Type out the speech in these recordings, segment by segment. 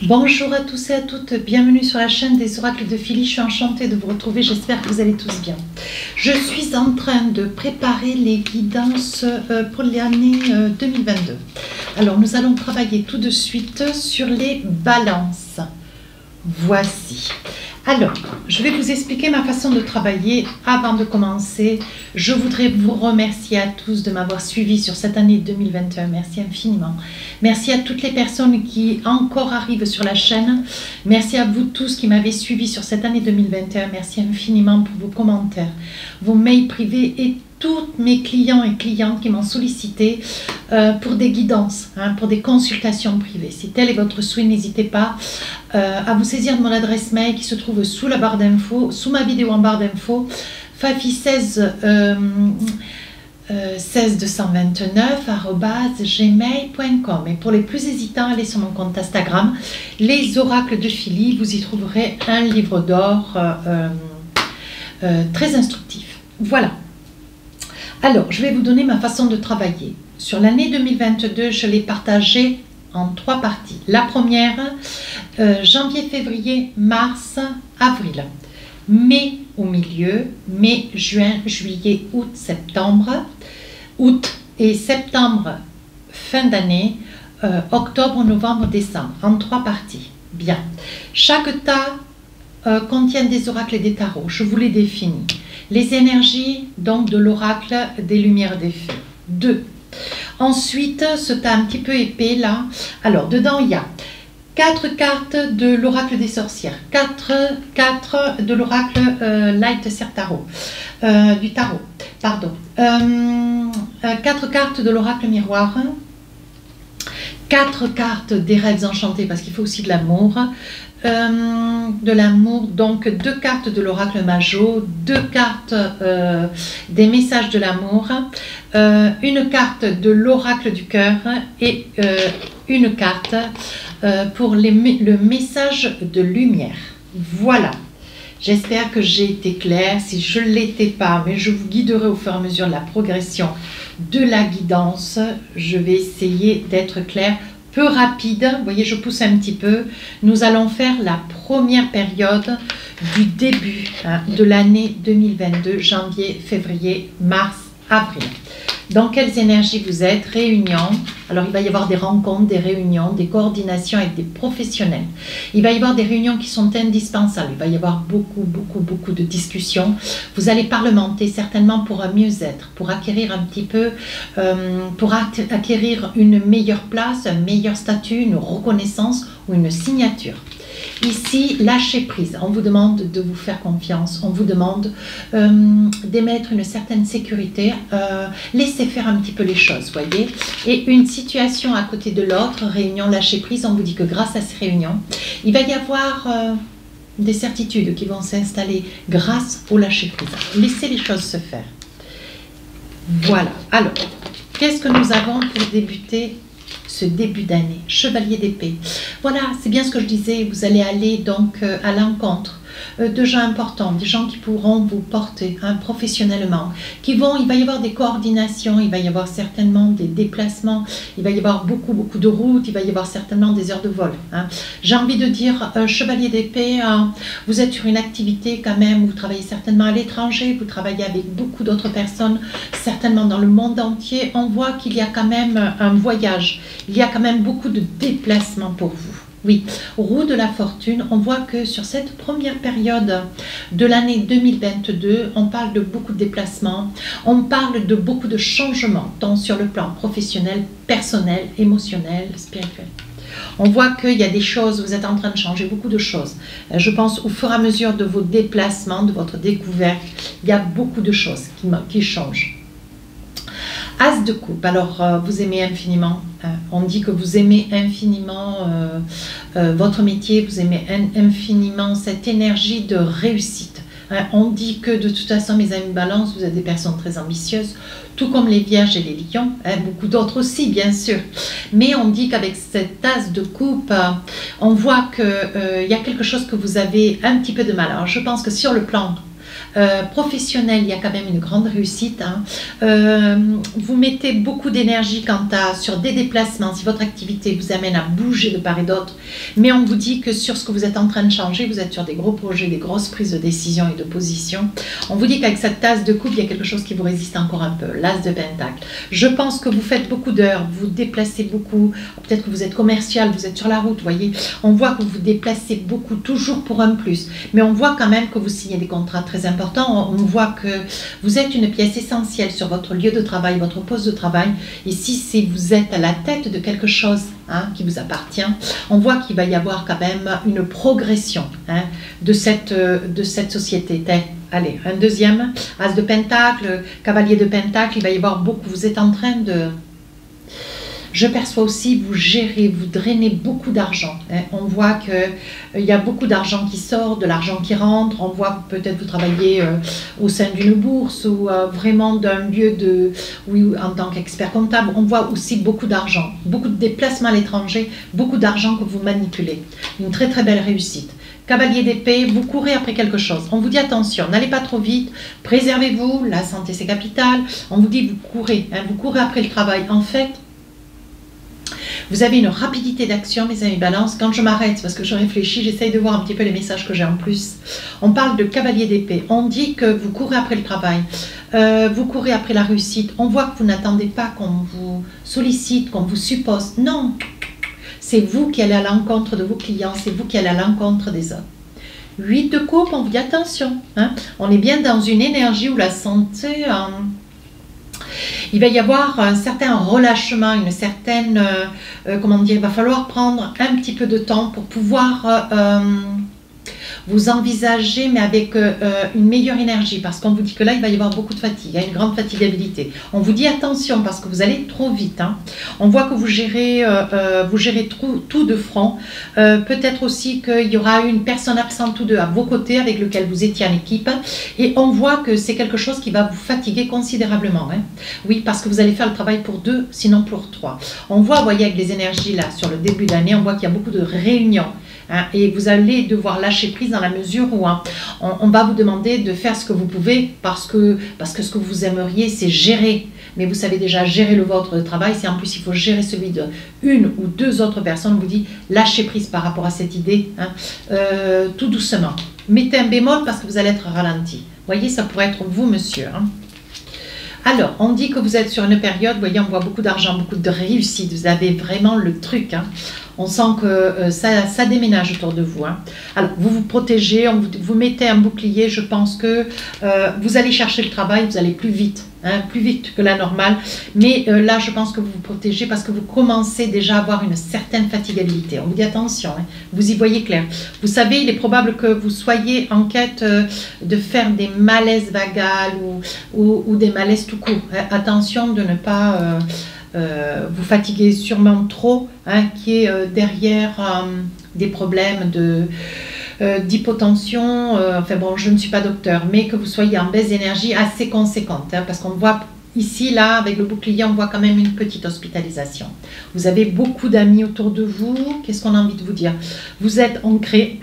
Bonjour à tous et à toutes, bienvenue sur la chaîne des oracles de Philly. Je suis enchantée de vous retrouver, j'espère que vous allez tous bien. Je suis en train de préparer les guidances pour l'année 2022. Alors nous allons travailler tout de suite sur les balances. Voici. Alors, je vais vous expliquer ma façon de travailler. Avant de commencer, je voudrais vous remercier à tous de m'avoir suivi sur cette année 2021. Merci infiniment. Merci à toutes les personnes qui encore arrivent sur la chaîne. Merci à vous tous qui m'avez suivi sur cette année 2021. Merci infiniment pour vos commentaires, vos mails privés et tous mes clients et clientes qui m'ont sollicité pour des guidances, pour des consultations privées. Si tel est votre souhait, n'hésitez pas à vous saisir de mon adresse mail qui se trouve sous la barre d'infos, sous ma vidéo en barre d'infos, fafi16 16229@gmail.com. Et pour les plus hésitants, allez sur mon compte Instagram, les oracles de Philly. Vous y trouverez un livre d'or très instructif. Voilà. Alors, je vais vous donner ma façon de travailler. Sur l'année 2022, je l'ai partagée en 3 parties. La première, janvier, février, mars, avril. Mai au milieu, mai, juin, juillet, août, septembre. Août et septembre, fin d'année. Octobre, novembre, décembre, en 3 parties. Bien. Chaque tas contient des oracles et des tarots. Je vous les définis. Les énergies donc de l'oracle des lumières des fées. 2. Ensuite, ce tas un petit peu épais là. Alors, dedans, il y a 4 cartes de l'oracle des sorcières, 4 de l'oracle Light Ser Tarot, du tarot, pardon. 4 cartes de l'oracle miroir, 4 cartes des rêves enchantés, parce qu'il faut aussi de l'amour, donc 2 cartes de l'oracle Majo, 2 cartes des messages de l'amour, une carte de l'oracle du cœur et une carte pour le message de lumière. Voilà. J'espère que j'ai été claire. Si je ne l'étais pas, mais je vous guiderai au fur et à mesure de la progression de la guidance. Je vais essayer d'être claire, peu rapide. Vous voyez, je pousse un petit peu. Nous allons faire la première période du début de l'année 2022, janvier, février, mars, avril. Dans quelles énergies vous êtes? Réunion. Alors, il va y avoir des rencontres, des réunions, des coordinations avec des professionnels. Il va y avoir des réunions qui sont indispensables. Il va y avoir beaucoup de discussions. Vous allez parlementer certainement pour un mieux-être, pour acquérir un petit peu, pour acquérir une meilleure place, un meilleur statut, une reconnaissance ou une signature. Ici, lâchez prise. On vous demande de vous faire confiance. On vous demande d'émettre une certaine sécurité. Laissez faire un petit peu les choses, voyez. Et une situation à côté de l'autre, réunion, lâcher prise. On vous dit que grâce à ces réunions, il va y avoir des certitudes qui vont s'installer grâce au lâcher prise. Laissez les choses se faire. Voilà. Alors, qu'est-ce que nous avons pour débuter ce début d'année? Chevalier d'épée. Voilà, c'est bien ce que je disais. Vous allez aller donc à l'encontre de gens importants, des gens qui pourront vous porter professionnellement, il va y avoir des coordinations, il va y avoir certainement des déplacements, il va y avoir beaucoup de routes, il va y avoir certainement des heures de vol. J'ai envie de dire, chevalier d'épée, vous êtes sur une activité quand même, vous travaillez certainement à l'étranger, vous travaillez avec beaucoup d'autres personnes, certainement dans le monde entier. On voit qu'il y a quand même un voyage, il y a quand même beaucoup de déplacements pour vous. Oui, roue de la fortune, on voit que sur cette première période de l'année 2022, on parle de beaucoup de déplacements, on parle de beaucoup de changements, tant sur le plan professionnel, personnel, émotionnel, spirituel. On voit qu'il y a des choses, vous êtes en train de changer beaucoup de choses. Je pense au fur et à mesure de vos déplacements, de votre découverte, il y a beaucoup de choses qui changent. As de coupe, alors vous aimez infiniment, on dit que vous aimez infiniment votre métier, vous aimez infiniment cette énergie de réussite. On dit que de toute façon, mes amis balance, vous êtes des personnes très ambitieuses, tout comme les vierges et les lions, beaucoup d'autres aussi bien sûr. Mais on dit qu'avec cette as de coupe, on voit qu'il y a quelque chose que vous avez un petit peu de mal. Alors je pense que sur le plan Professionnel, il y a quand même une grande réussite. Hein. Vous mettez beaucoup d'énergie sur des déplacements, si votre activité vous amène à bouger de part et d'autre. Mais on vous dit que sur ce que vous êtes en train de changer, vous êtes sur des gros projets, des grosses prises de décision et de position. On vous dit qu'avec cette tasse de coupe, il y a quelque chose qui vous résiste encore un peu. L'as de pentacle. Je pense que vous faites beaucoup d'heures, vous vous déplacez beaucoup. Peut-être que vous êtes commercial, vous êtes sur la route, voyez. On voit que vous vous déplacez beaucoup, toujours pour un plus. Mais on voit quand même que vous signez des contrats très importants. On voit que vous êtes une pièce essentielle sur votre lieu de travail, votre poste de travail. Et si vous êtes à la tête de quelque chose qui vous appartient, on voit qu'il va y avoir quand même une progression de cette société. Allez, un deuxième, as de pentacle, cavalier de pentacle, il va y avoir beaucoup, vous êtes en train de... Je perçois aussi, vous gérez, vous drainez beaucoup d'argent. On voit qu'il y a beaucoup d'argent qui sort, de l'argent qui rentre. On voit peut-être vous travaillez au sein d'une bourse ou vraiment d'un lieu en tant qu'expert comptable. On voit aussi beaucoup d'argent, beaucoup de déplacements à l'étranger, beaucoup d'argent que vous manipulez. Une très très belle réussite. Cavalier d'épée, vous courez après quelque chose. On vous dit attention, n'allez pas trop vite, préservez-vous, la santé c'est capital. On vous dit vous courez après le travail. En fait, vous avez une rapidité d'action, mes amis balance. Quand je m'arrête, parce que je réfléchis, j'essaye de voir un petit peu les messages que j'ai en plus. On parle de cavalier d'épée. On dit que vous courez après le travail. Vous courez après la réussite. On voit que vous n'attendez pas qu'on vous sollicite, qu'on vous suppose. Non, c'est vous qui allez à l'encontre de vos clients. C'est vous qui allez à l'encontre des autres. 8 de coupe, on vous dit attention. On est bien dans une énergie où la santé... il va y avoir un certain relâchement, une certaine, comment dire, il va falloir prendre un petit peu de temps pour pouvoir vous envisager, mais avec une meilleure énergie, parce qu'on vous dit que là, il va y avoir beaucoup de fatigue, il y a une grande fatigabilité. On vous dit attention, parce que vous allez trop vite. On voit que vous gérez tout de front. Peut-être aussi qu'il y aura une personne absente ou deux à vos côtés, avec lequel vous étiez en équipe. Et on voit que c'est quelque chose qui va vous fatiguer considérablement. Oui, parce que vous allez faire le travail pour 2, sinon pour 3. On voit, vous voyez, avec les énergies là, sur le début d'année, on voit qu'il y a beaucoup de réunions. Et vous allez devoir lâcher prise dans la mesure où on va vous demander de faire ce que vous pouvez parce que ce que vous aimeriez, c'est gérer. Mais vous savez déjà gérer le vôtre de travail. Si en plus il faut gérer celui de 1 ou 2 autres personnes, on vous dit lâchez prise par rapport à cette idée, tout doucement. Mettez un bémol parce que vous allez être ralenti. Vous voyez, ça pourrait être vous, monsieur. Alors, on dit que vous êtes sur une période, vous voyez, on voit beaucoup d'argent, beaucoup de réussite. Vous avez vraiment le truc. On sent que ça déménage autour de vous. Alors, vous vous protégez, vous mettez un bouclier. Je pense que vous allez chercher le travail, vous allez plus vite que la normale. Mais là, je pense que vous vous protégez parce que vous commencez déjà à avoir une certaine fatigabilité. On vous dit attention, vous y voyez clair. Vous savez, il est probable que vous soyez en quête de faire des malaises vagales ou des malaises tout court. Attention de ne pas... vous fatiguez sûrement trop, qui est derrière des problèmes d'hypotension, enfin bon, je ne suis pas docteur, mais que vous soyez en baisse d'énergie assez conséquente, parce qu'on voit ici, là, avec le bouclier, on voit quand même une petite hospitalisation. Vous avez beaucoup d'amis autour de vous, qu'est-ce qu'on a envie de vous dire? Vous êtes ancré.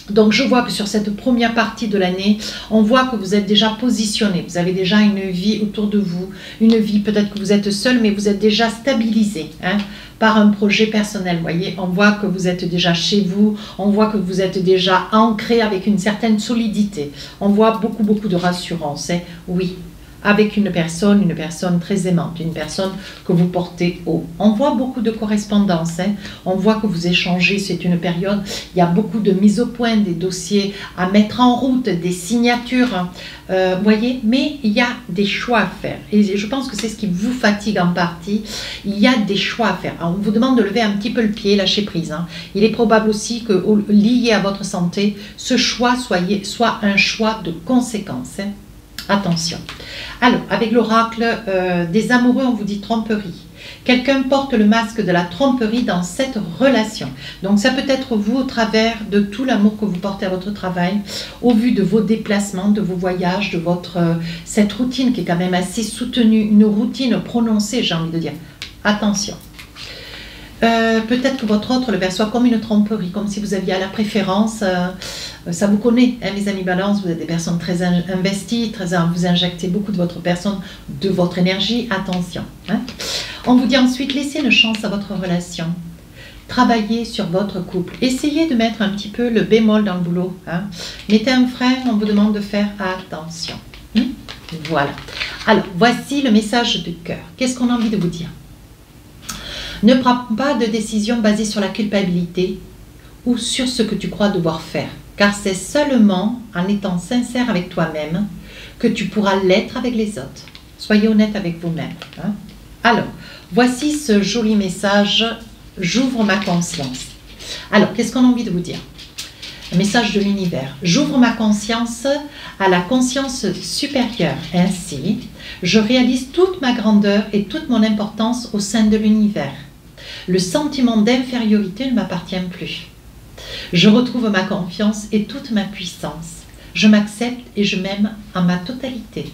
Donc je vois que sur cette première partie de l'année, on voit que vous êtes déjà positionné, vous avez déjà une vie autour de vous, une vie, peut-être que vous êtes seul, mais vous êtes déjà stabilisé par un projet personnel. Vous voyez, on voit que vous êtes déjà chez vous, on voit que vous êtes déjà ancré avec une certaine solidité. On voit beaucoup de rassurance, oui. Avec une personne très aimante, une personne que vous portez haut. On voit beaucoup de correspondance, on voit que vous échangez, c'est une période, il y a beaucoup de mise au point, des dossiers à mettre en route, des signatures, voyez, mais il y a des choix à faire. Et je pense que c'est ce qui vous fatigue en partie, il y a des choix à faire. Alors, on vous demande de lever un petit peu le pied, lâcher prise. Il est probable aussi que, lié à votre santé, ce choix soit un choix de conséquence. Attention. Alors, avec l'oracle des amoureux, on vous dit tromperie. Quelqu'un porte le masque de la tromperie dans cette relation. Donc, ça peut être vous au travers de tout l'amour que vous portez à votre travail, au vu de vos déplacements, de vos voyages, de cette routine qui est quand même assez soutenue, une routine prononcée, j'ai envie de dire. Attention. Peut-être que votre autre le perçoit comme une tromperie, comme si vous aviez à la préférence. Ça vous connaît, hein, mes amis balance, vous êtes des personnes très investies, vous injectez beaucoup de votre personne, de votre énergie. Attention. Hein. On vous dit ensuite, laissez une chance à votre relation. Travaillez sur votre couple. Essayez de mettre un petit peu le bémol dans le boulot. Hein. Mettez un frein, on vous demande de faire attention. Voilà. Alors, voici le message du cœur. Qu'est-ce qu'on a envie de vous dire? Ne prends pas de décision basée sur la culpabilité ou sur ce que tu crois devoir faire, car c'est seulement en étant sincère avec toi-même que tu pourras l'être avec les autres. Soyez honnête avec vous-même. Hein. Alors, voici ce joli message. J'ouvre ma conscience. Alors, qu'est-ce qu'on a envie de vous dire? Un message de l'univers. J'ouvre ma conscience à la conscience supérieure. Ainsi, je réalise toute ma grandeur et toute mon importance au sein de l'univers. Le sentiment d'infériorité ne m'appartient plus. Je retrouve ma confiance et toute ma puissance. Je m'accepte et je m'aime en ma totalité.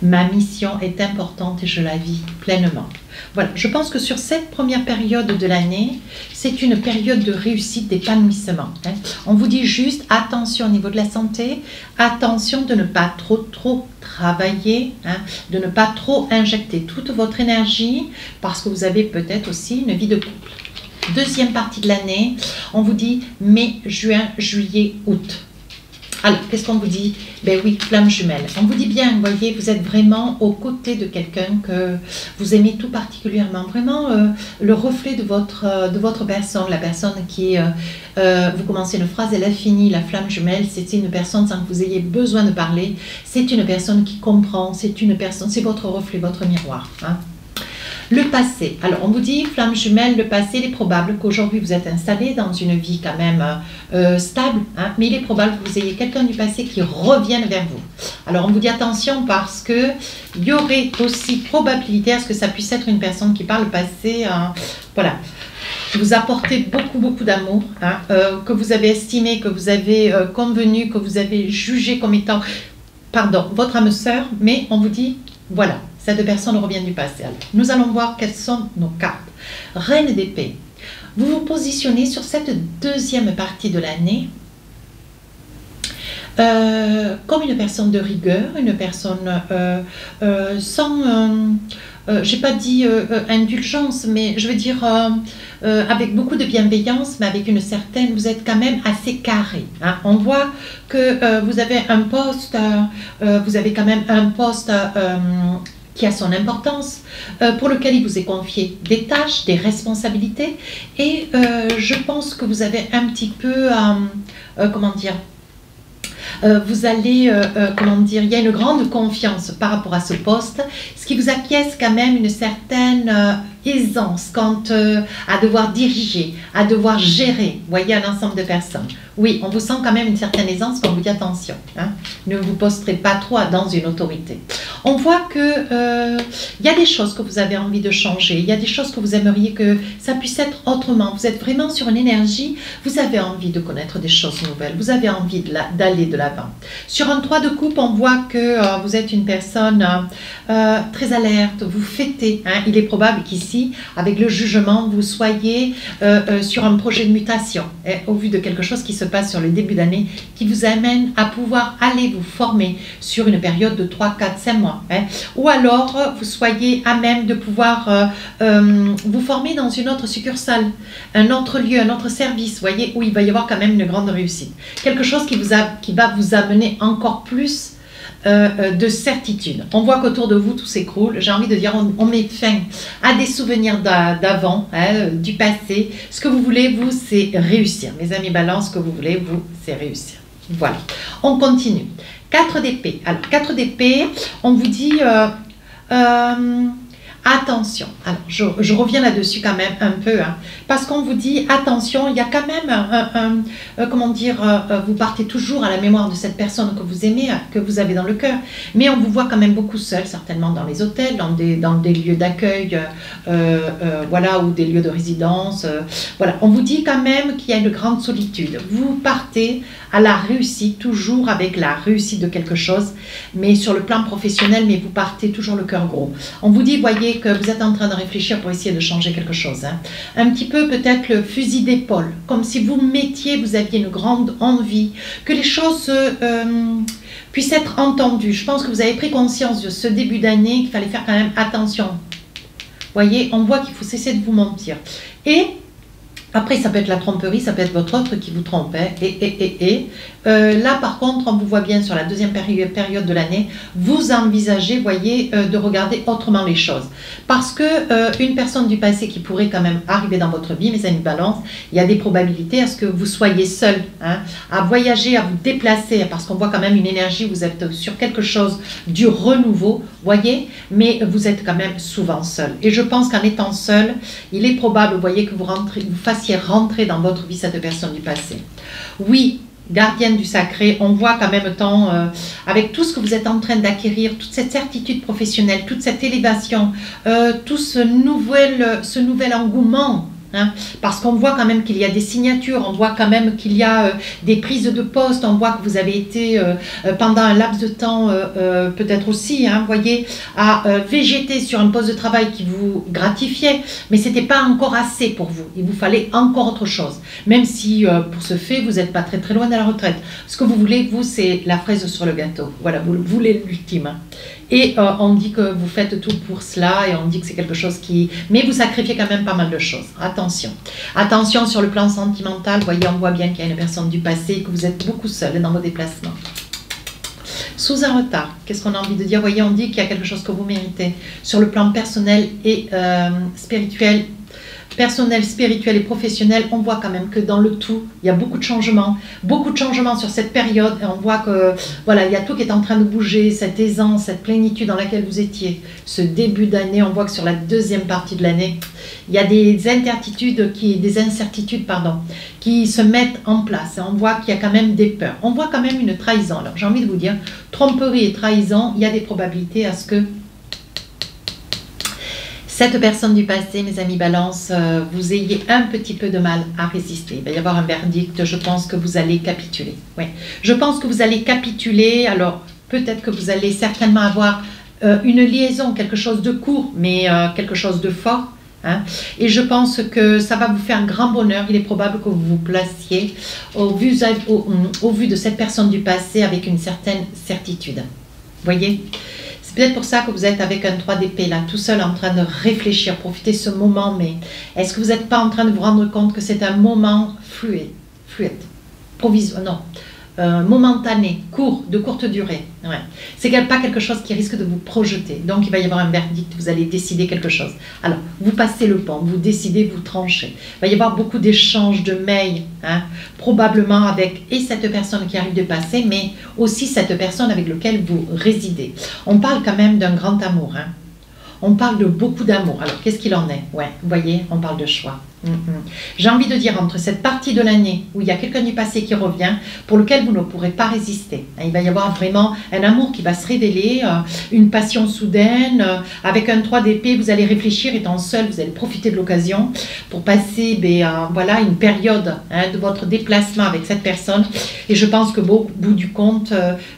Ma mission est importante et je la vis pleinement. Voilà, je pense que sur cette première période de l'année, c'est une période de réussite, d'épanouissement. Hein. On vous dit juste attention au niveau de la santé, attention de ne pas trop travailler, hein, de ne pas trop injecter toute votre énergie parce que vous avez peut-être aussi une vie de couple. Deuxième partie de l'année, on vous dit mai, juin, juillet, août. Alors, qu'est-ce qu'on vous dit? Ben oui, flamme jumelle. On vous dit bien, vous voyez, vous êtes vraiment aux côtés de quelqu'un que vous aimez tout particulièrement. Vraiment le reflet de votre personne, la personne qui, vous commencez une phrase, elle a fini, la flamme jumelle, c'est une personne sans que vous ayez besoin de parler. C'est une personne qui comprend, c'est une personne, c'est votre reflet, votre miroir. Hein. Le passé. Alors, on vous dit, flamme jumelle, le passé, il est probable qu'aujourd'hui vous êtes installé dans une vie quand même stable, hein, mais il est probable que vous ayez quelqu'un du passé qui revienne vers vous. Alors, on vous dit attention parce que il y aurait aussi probabilité à ce que ça puisse être une personne qui par le passé, voilà, vous apportez beaucoup d'amour, hein, que vous avez estimé, que vous avez convenu, que vous avez jugé comme étant, pardon, votre âme sœur, mais on vous dit, voilà. Ces deux personnes reviennent du passé. Alors, nous allons voir quelles sont nos cartes. Reine d'épée. Vous vous positionnez sur cette deuxième partie de l'année comme une personne de rigueur, une personne sans, j'ai pas dit indulgence, mais je veux dire avec beaucoup de bienveillance, mais avec une certaine, vous êtes quand même assez carré. Hein. On voit que vous avez un poste, vous avez quand même un poste qui a son importance, pour lequel il vous est confié des tâches, des responsabilités, et je pense que vous avez un petit peu, comment dire, vous allez, comment dire, il y a une grande confiance par rapport à ce poste, ce qui vous acquiesce quand même une certaine aisance quant à devoir diriger, à devoir gérer, voyez, un ensemble de personnes. Oui, on vous sent quand même une certaine aisance quand on vous dit attention, hein, ne vous posterez pas trop dans une autorité. On voit que il y a des choses que vous avez envie de changer, il y a des choses que vous aimeriez que ça puisse être autrement. Vous êtes vraiment sur une énergie, vous avez envie de connaître des choses nouvelles, vous avez envie d'aller de l'avant. Sur un 3 de coupe, on voit que vous êtes une personne très alerte, vous fêtez, hein, il est probable qu'ici, avec le jugement, vous soyez sur un projet de mutation, hein, au vu de quelque chose qui se passe sur le début d'année, qui vous amène à pouvoir aller vous former sur une période de 3, 4, 5 mois. Hein, ou alors, vous soyez à même de pouvoir vous former dans une autre succursale, un autre lieu, un autre service, voyez, où il va y avoir quand même une grande réussite. Quelque chose qui va vous amener encore plus de certitude. On voit qu'autour de vous tout s'écroule. J'ai envie de dire, on met fin à des souvenirs d'avant, hein, du passé. Ce que vous voulez, vous, c'est réussir. Mes amis balance, ce que vous voulez, vous, c'est réussir. Voilà. On continue. 4 d'épée. Alors, 4 d'épée, on vous dit attention. Alors, je reviens là-dessus quand même un peu, hein, parce qu'on vous dit attention, il y a quand même comment dire, vous partez toujours à la mémoire de cette personne que vous aimez, que vous avez dans le cœur, mais on vous voit quand même beaucoup seul, certainement dans les hôtels, dans des lieux d'accueil, voilà, ou des lieux de résidence, voilà. On vous dit quand même qu'il y a une grande solitude. Vous partez à la réussite, toujours avec la réussite de quelque chose, mais sur le plan professionnel, mais vous partez toujours le cœur gros. On vous dit, voyez, voyez que vous êtes en train de réfléchir pour essayer de changer quelque chose. Hein. Un petit peu peut-être le fusil d'épaule, comme si vous mettiez, vous aviez une grande envie que les choses puissent être entendues. Je pense que vous avez pris conscience de ce début d'année qu'il fallait faire quand même attention. Vous voyez, on voit qu'il faut cesser de vous mentir. Et après, ça peut être la tromperie, ça peut être votre autre qui vous trompe. Hein. Là, par contre, on vous voit bien sur la deuxième période de l'année, vous envisagez, voyez, de regarder autrement les choses. Parce que une personne du passé qui pourrait quand même arriver dans votre vie, mes amis Balance, il y a des probabilités à ce que vous soyez seul, hein, à voyager, à vous déplacer, parce qu'on voit quand même une énergie, vous êtes sur quelque chose du renouveau, voyez, mais vous êtes quand même souvent seul. Et je pense qu'en étant seul, il est probable, vous voyez, que vous fassiez rentrer dans votre vie cette personne du passé. Oui, gardienne du sacré, on voit qu'en même temps, avec tout ce que vous êtes en train d'acquérir, toute cette certitude professionnelle, toute cette élévation, tout ce nouvel engouement, hein, parce qu'on voit quand même qu'il y a des signatures, on voit quand même qu'il y a des prises de poste, on voit que vous avez été pendant un laps de temps peut-être aussi, hein, voyez, à végéter sur un poste de travail qui vous gratifiait, mais ce n'était pas encore assez pour vous, il vous fallait encore autre chose, même si pour ce fait vous n'êtes pas très très loin de la retraite. Ce que vous voulez, vous, c'est la fraise sur le gâteau, voilà, vous voulez l'ultime. Hein. Et on dit que vous faites tout pour cela et on dit que c'est quelque chose qui... Mais vous sacrifiez quand même pas mal de choses. Attention. Attention sur le plan sentimental. Voyez, on voit bien qu'il y a une personne du passé et que vous êtes beaucoup seul dans vos déplacements. Sous un retard. Qu'est-ce qu'on a envie de dire? Voyez, on dit qu'il y a quelque chose que vous méritez. Sur le plan personnel et spirituel, spirituel et professionnel, on voit quand même que dans le tout, il y a beaucoup de changements sur cette période, et on voit que voilà, il y a tout qui est en train de bouger, cette aisance, cette plénitude dans laquelle vous étiez, ce début d'année, on voit que sur la deuxième partie de l'année, il y a des incertitudes qui se mettent en place, et on voit qu'il y a quand même des peurs, on voit quand même une trahison. Alors j'ai envie de vous dire, tromperie et trahison, il y a des probabilités à ce que cette personne du passé, mes amis Balance, vous ayez un petit peu de mal à résister. Il va y avoir un verdict, je pense que vous allez capituler. Oui. Je pense que vous allez capituler, alors peut-être que vous allez certainement avoir une liaison, quelque chose de court, mais quelque chose de fort. Hein. Et je pense que ça va vous faire un grand bonheur. Il est probable que vous vous placiez au vu de cette personne du passé avec une certaine certitude. Voyez ? C'est peut-être pour ça que vous êtes avec un 3 d'épée là, tout seul en train de réfléchir, profiter de ce moment, mais est-ce que vous n'êtes pas en train de vous rendre compte que c'est un moment fluide, provisoire, non, momentané, court, de courte durée. Ouais. C'est pas quelque chose qui risque de vous projeter. Donc il va y avoir un verdict, vous allez décider quelque chose. Alors, vous passez le pont, vous décidez, vous tranchez. Il va y avoir beaucoup d'échanges de mails, hein, probablement avec et cette personne qui arrive de passer, mais aussi cette personne avec laquelle vous résidez. On parle quand même d'un grand amour. Hein. On parle de beaucoup d'amour. Alors, qu'est-ce qu'il en est? Ouais, vous voyez, on parle de choix. J'ai envie de dire, entre cette partie de l'année où il y a quelqu'un du passé qui revient, pour lequel vous ne pourrez pas résister. Il va y avoir vraiment un amour qui va se révéler, une passion soudaine, avec un 3 d'épée, vous allez réfléchir, étant seul, vous allez profiter de l'occasion pour passer voilà, une période de votre déplacement avec cette personne. Et je pense que au bout du compte,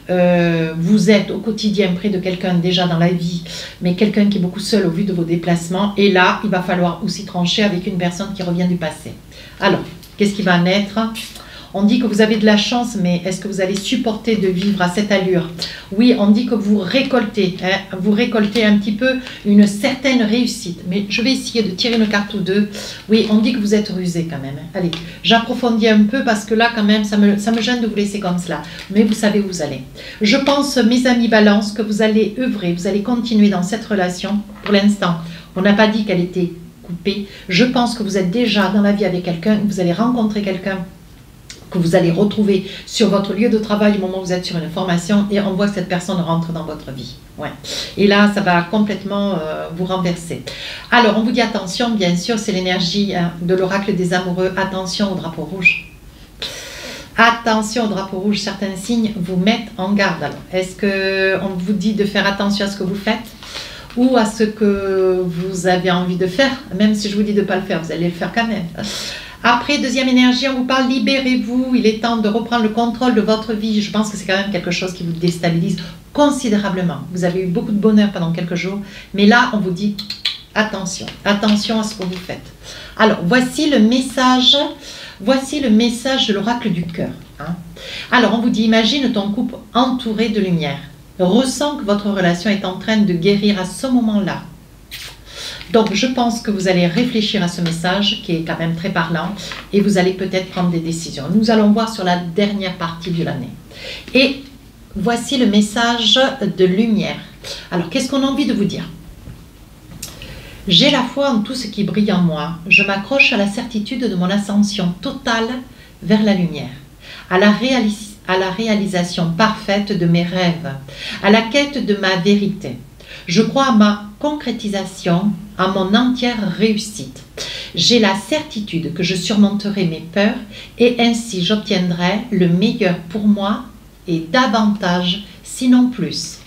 vous êtes au quotidien près de quelqu'un déjà dans la vie, mais quelqu'un qui est beaucoup seul au vu de vos déplacements. Et là, il va falloir aussi trancher avec une personne qui revient du passé. Alors, qu'est-ce qui va naître? On dit que vous avez de la chance, mais est-ce que vous allez supporter de vivre à cette allure? Oui, on dit que vous récoltez un petit peu une certaine réussite. Mais je vais essayer de tirer une carte ou deux. Oui, on dit que vous êtes rusé quand même. Allez, j'approfondis un peu parce que là, quand même, ça me gêne de vous laisser comme cela. Mais vous savez où vous allez. Je pense, mes amis Balance, que vous allez œuvrer, vous allez continuer dans cette relation. Pour l'instant, on n'a pas dit qu'elle était coupé. Je pense que vous êtes déjà dans la vie avec quelqu'un, vous allez rencontrer quelqu'un que vous allez retrouver sur votre lieu de travail au moment où vous êtes sur une formation et on voit que cette personne rentre dans votre vie. Ouais. Et là, ça va complètement vous renverser. Alors, on vous dit attention, bien sûr, c'est l'énergie de l'oracle des amoureux. Attention au drapeau rouge. Attention au drapeau rouge, certains signes vous mettent en garde. Alors, est-ce qu'on vous dit de faire attention à ce que vous faites ou à ce que vous avez envie de faire, même si je vous dis de ne pas le faire, vous allez le faire quand même. Après, deuxième énergie, on vous parle, libérez-vous, il est temps de reprendre le contrôle de votre vie. Je pense que c'est quand même quelque chose qui vous déstabilise considérablement. Vous avez eu beaucoup de bonheur pendant quelques jours, mais là, on vous dit, attention, attention à ce que vous faites. Alors, voici le message de l'oracle du cœur. Hein. Alors, on vous dit, imagine ton couple entouré de lumière. Ressens que votre relation est en train de guérir à ce moment-là. Donc, je pense que vous allez réfléchir à ce message qui est quand même très parlant et vous allez peut-être prendre des décisions. Nous allons voir sur la dernière partie de l'année. Et voici le message de lumière. Alors, qu'est-ce qu'on a envie de vous dire? J'ai la foi en tout ce qui brille en moi. Je m'accroche à la certitude de mon ascension totale vers la lumière, à la réalisation parfaite de mes rêves, à la quête de ma vérité. Je crois à ma concrétisation, à mon entière réussite. J'ai la certitude que je surmonterai mes peurs et ainsi j'obtiendrai le meilleur pour moi et davantage, sinon plus.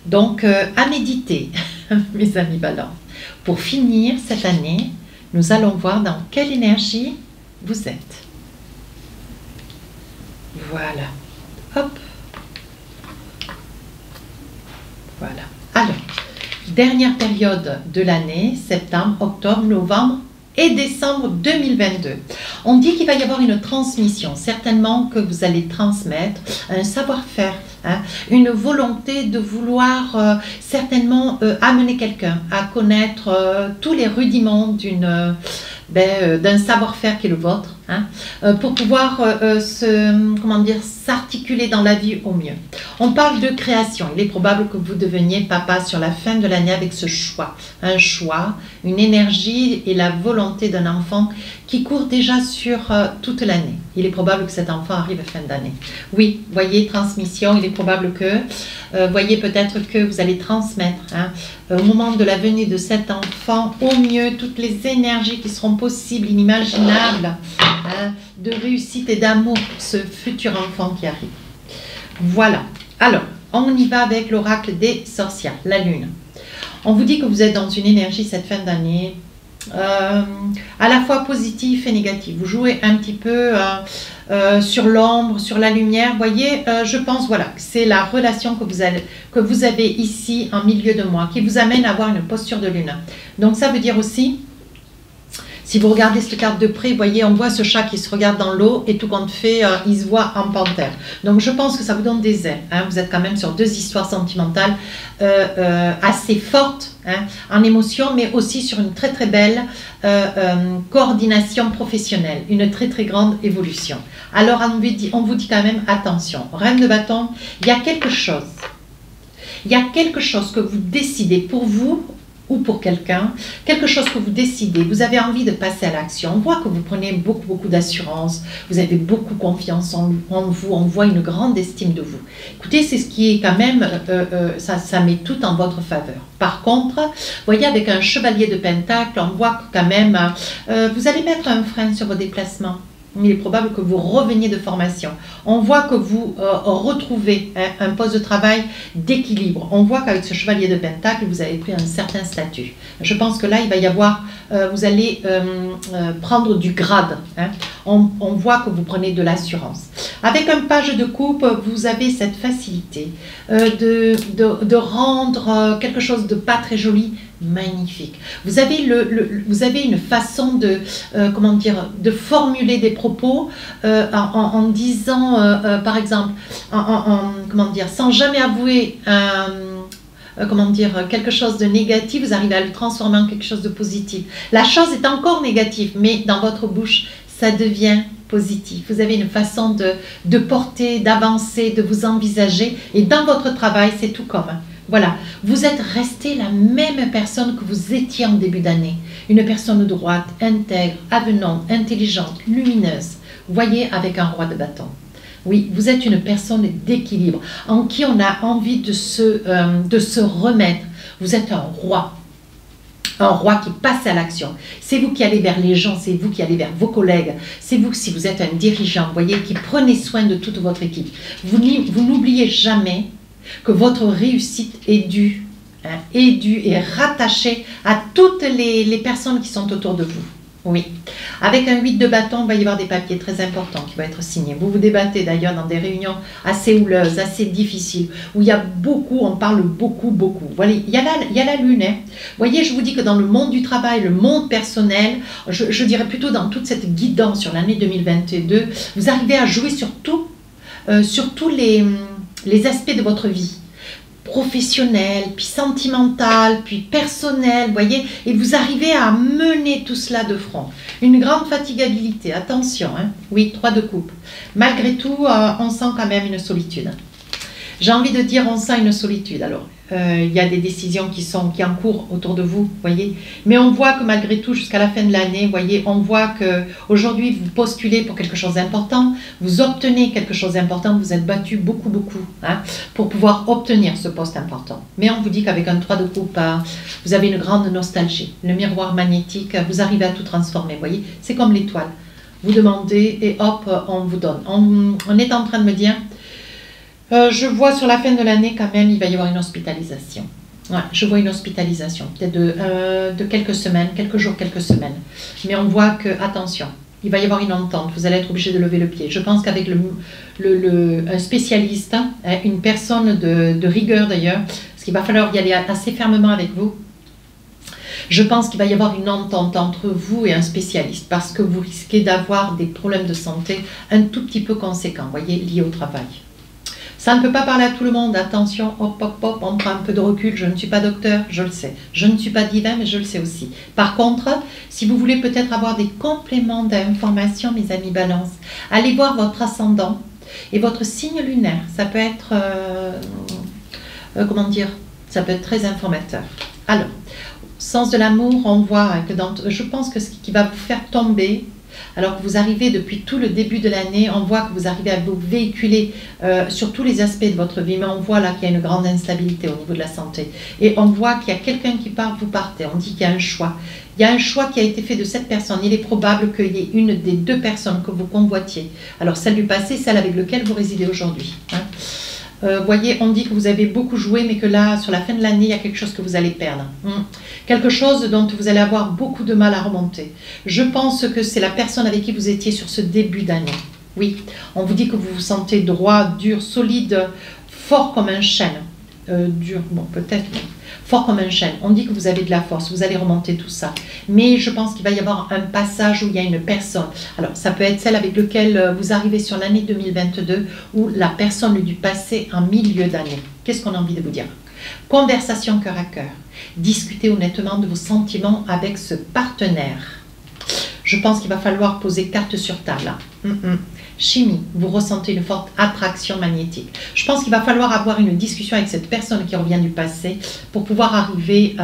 Donc, à méditer, mes amis balance. Pour finir cette année, nous allons voir dans quelle énergie vous êtes. Voilà. Hop. Voilà. Alors, dernière période de l'année, septembre, octobre, novembre et décembre 2022. On dit qu'il va y avoir une transmission, certainement que vous allez transmettre un savoir-faire, hein, une volonté de vouloir certainement amener quelqu'un à connaître tous les rudiments d'un savoir-faire qui est le vôtre, hein, pour pouvoir s'articuler dans la vie au mieux. On parle de création. Il est probable que vous deveniez papa sur la fin de l'année avec ce choix. Un choix, une énergie et la volonté d'un enfant qui court déjà sur toute l'année. Il est probable que cet enfant arrive à fin d'année. Oui, voyez, transmission, il est probable que, voyez peut-être que vous allez transmettre, hein, au moment de la venue de cet enfant, au mieux, toutes les énergies qui seront possibles, inimaginables, hein, de réussite et d'amour pour ce futur enfant qui arrive. Voilà. Alors, on y va avec l'oracle des sorcières, la lune. On vous dit que vous êtes dans une énergie cette fin d'année, à la fois positive et négative. Vous jouez un petit peu sur l'ombre, sur la lumière. Vous voyez, je pense, voilà, c'est la relation que vous avez ici en milieu de mois qui vous amène à avoir une posture de lune. Donc ça veut dire aussi, si vous regardez cette carte de près, vous voyez, on voit ce chat qui se regarde dans l'eau et tout compte fait, il se voit en panthère. Donc je pense que ça vous donne des ailes. Hein. Vous êtes quand même sur deux histoires sentimentales assez fortes, hein, en émotion, mais aussi sur une très très belle coordination professionnelle, une très très grande évolution. Alors on vous dit quand même attention. Reine de bâton, il y a quelque chose. Il y a quelque chose que vous décidez pour vous ou pour quelqu'un, quelque chose que vous décidez, vous avez envie de passer à l'action. On voit que vous prenez beaucoup d'assurance, vous avez beaucoup confiance en vous, on voit une grande estime de vous. Écoutez, c'est ce qui est quand même, ça met tout en votre faveur. Par contre, vous voyez, avec un chevalier de pentacle, on voit que quand même, vous allez mettre un frein sur vos déplacements. Il est probable que vous reveniez de formation. On voit que vous retrouvez, hein, un poste de travail d'équilibre. On voit qu'avec ce chevalier de pentacle, vous avez pris un certain statut. Je pense que là, il va y avoir, vous allez prendre du grade. Hein. On voit que vous prenez de l'assurance. Avec un page de coupe, vous avez cette facilité de rendre quelque chose de pas très joli magnifique. Vous avez, vous avez une façon de, comment dire, de formuler des propos en disant, par exemple, comment dire, sans jamais avouer comment dire, quelque chose de négatif, vous arrivez à le transformer en quelque chose de positif. La chose est encore négative, mais dans votre bouche, ça devient positif. Vous avez une façon de porter, d'avancer, de vous envisager, et dans votre travail, c'est tout comme. Voilà, vous êtes resté la même personne que vous étiez en début d'année. Une personne droite, intègre, avenante, intelligente, lumineuse. Vous voyez, avec un roi de bâton. Oui, vous êtes une personne d'équilibre, en qui on a envie de se remettre. Vous êtes un roi qui passe à l'action. C'est vous qui allez vers les gens, c'est vous qui allez vers vos collègues, c'est vous, si vous êtes un dirigeant, vous voyez, qui prenez soin de toute votre équipe. Vous n'oubliez jamais que votre réussite est due, hein, et rattachée à toutes les personnes qui sont autour de vous. Oui. Avec un 8 de bâton, il va y avoir des papiers très importants qui vont être signés. Vous vous débattez d'ailleurs dans des réunions assez houleuses, assez difficiles, où il y a beaucoup, on parle beaucoup, beaucoup. Voilà, il y a la lune. Hein. Vous voyez, je vous dis que dans le monde du travail, le monde personnel, je dirais plutôt dans toute cette guidance sur l'année 2022, vous arrivez à jouer sur tous les aspects de votre vie. Professionnel, puis sentimental, puis personnel, vous voyez, et vous arrivez à mener tout cela de front. Une grande fatigabilité, attention, hein. Oui, 3 de coupe. Malgré tout, on sent quand même une solitude. J'ai envie de dire, on sent une solitude. Alors, il y a des décisions qui en cours autour de vous, voyez. Mais on voit que malgré tout, jusqu'à la fin de l'année, voyez, on voit que aujourd'hui vous postulez pour quelque chose d'important, vous obtenez quelque chose d'important, vous êtes battu beaucoup, hein, pour pouvoir obtenir ce poste important. Mais on vous dit qu'avec un 3 de coupe, vous avez une grande nostalgie. Le miroir magnétique, vous arrivez à tout transformer, voyez. C'est comme l'étoile. Vous demandez et hop, on vous donne. On est en train de me dire... je vois sur la fin de l'année quand même, il va y avoir une hospitalisation. Ouais, je vois une hospitalisation, peut-être de quelques semaines, quelques jours, quelques semaines. Mais on voit que, attention, il va y avoir une entente, vous allez être obligé de lever le pied. Je pense qu'avec un spécialiste, hein, une personne de rigueur d'ailleurs, parce qu'il va falloir y aller assez fermement avec vous, je pense qu'il va y avoir une entente entre vous et un spécialiste, parce que vous risquez d'avoir des problèmes de santé un tout petit peu conséquents, voyez, liés au travail. Ça ne peut pas parler à tout le monde, attention, hop, hop, hop, on prend un peu de recul, je ne suis pas docteur, je le sais. Je ne suis pas divin, mais je le sais aussi. Par contre, si vous voulez peut-être avoir des compléments d'informations, mes amis Balance, allez voir votre ascendant et votre signe lunaire. Ça peut être, comment dire, ça peut être très informateur. Alors, sens de l'amour, on voit que je pense que ce qui va vous faire tomber, alors que vous arrivez depuis tout le début de l'année, on voit que vous arrivez à vous véhiculer sur tous les aspects de votre vie, mais on voit là qu'il y a une grande instabilité au niveau de la santé. Et on voit qu'il y a quelqu'un qui part, vous partez. On dit qu'il y a un choix. Il y a un choix qui a été fait de cette personne. Il est probable qu'il y ait une des 2 personnes que vous convoitiez. Alors celle du passé, celle avec laquelle vous résidez aujourd'hui. Hein. Voyez, on dit que vous avez beaucoup joué, mais que là, sur la fin de l'année, il y a quelque chose que vous allez perdre. Quelque chose dont vous allez avoir beaucoup de mal à remonter. Je pense que c'est la personne avec qui vous étiez sur ce début d'année. Oui, on vous dit que vous vous sentez droit, dur, solide, fort comme un chêne. Dur, bon, peut-être, mais fort comme un chêne. On dit que vous avez de la force, vous allez remonter tout ça. Mais je pense qu'il va y avoir un passage où il y a une personne. Alors, ça peut être celle avec laquelle vous arrivez sur l'année 2022 ou la personne du passé en milieu d'année. Qu'est-ce qu'on a envie de vous dire? Conversation cœur à cœur. Discutez honnêtement de vos sentiments avec ce partenaire. Je pense qu'il va falloir poser carte sur table. Chimie, vous ressentez une forte attraction magnétique. Je pense qu'il va falloir avoir une discussion avec cette personne qui revient du passé pour pouvoir arriver,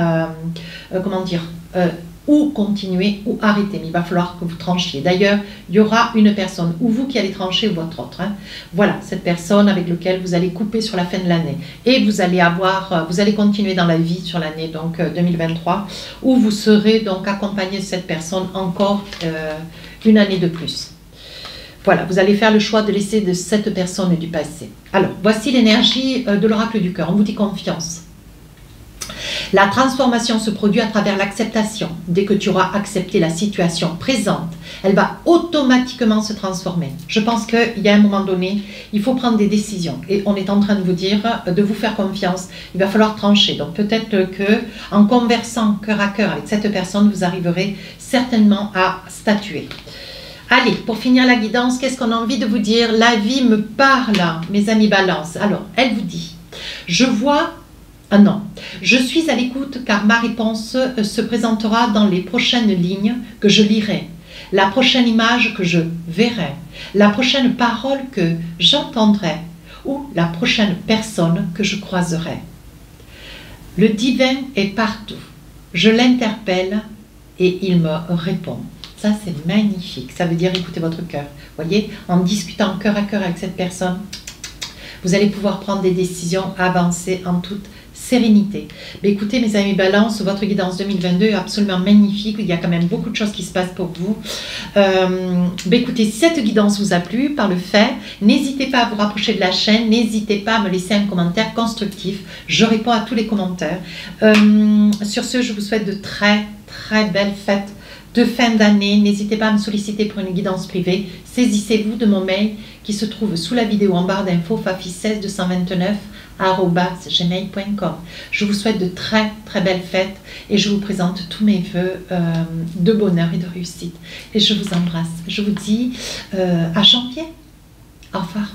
comment dire, ou continuer ou arrêter. Mais il va falloir que vous tranchiez. D'ailleurs, il y aura une personne, ou vous qui allez trancher, ou votre autre. Hein. Voilà, cette personne avec laquelle vous allez couper sur la fin de l'année. Et vous allez continuer dans la vie sur l'année donc 2023, où vous serez donc accompagné de cette personne encore une année de plus. Voilà, vous allez faire le choix de laisser de cette personne du passé. Alors, voici l'énergie de l'oracle du cœur. On vous dit confiance. La transformation se produit à travers l'acceptation. Dès que tu auras accepté la situation présente, elle va automatiquement se transformer. Je pense qu'il y a un moment donné, il faut prendre des décisions. Et on est en train de vous dire, de vous faire confiance. Il va falloir trancher. Donc peut-être que en conversant cœur à cœur avec cette personne, vous arriverez certainement à statuer. Allez, pour finir la guidance, qu'est-ce qu'on a envie de vous dire? La vie me parle, mes amis Balance. Alors, elle vous dit, je vois... Ah non, je suis à l'écoute car ma réponse se présentera dans les prochaines lignes que je lirai, la prochaine image que je verrai, la prochaine parole que j'entendrai ou la prochaine personne que je croiserai. Le divin est partout. Je l'interpelle et il me répond. Ça, c'est magnifique. Ça veut dire écoutez votre cœur. Voyez, en discutant cœur à cœur avec cette personne, vous allez pouvoir prendre des décisions, avancer en toute sérénité. Mais écoutez, mes amis Balance, votre guidance 2022 est absolument magnifique. Il y a quand même beaucoup de choses qui se passent pour vous. Écoutez, si cette guidance vous a plu, par le fait, n'hésitez pas à vous rapprocher de la chaîne. N'hésitez pas à me laisser un commentaire constructif. Je réponds à tous les commentaires. Sur ce, je vous souhaite de très, très belles fêtes de fin d'année. N'hésitez pas à me solliciter pour une guidance privée. Saisissez-vous de mon mail qui se trouve sous la vidéo en barre d'infos, fafi16229@gmail.com. Je vous souhaite de très très belles fêtes et je vous présente tous mes vœux de bonheur et de réussite. Et je vous embrasse. Je vous dis à janvier. Au revoir.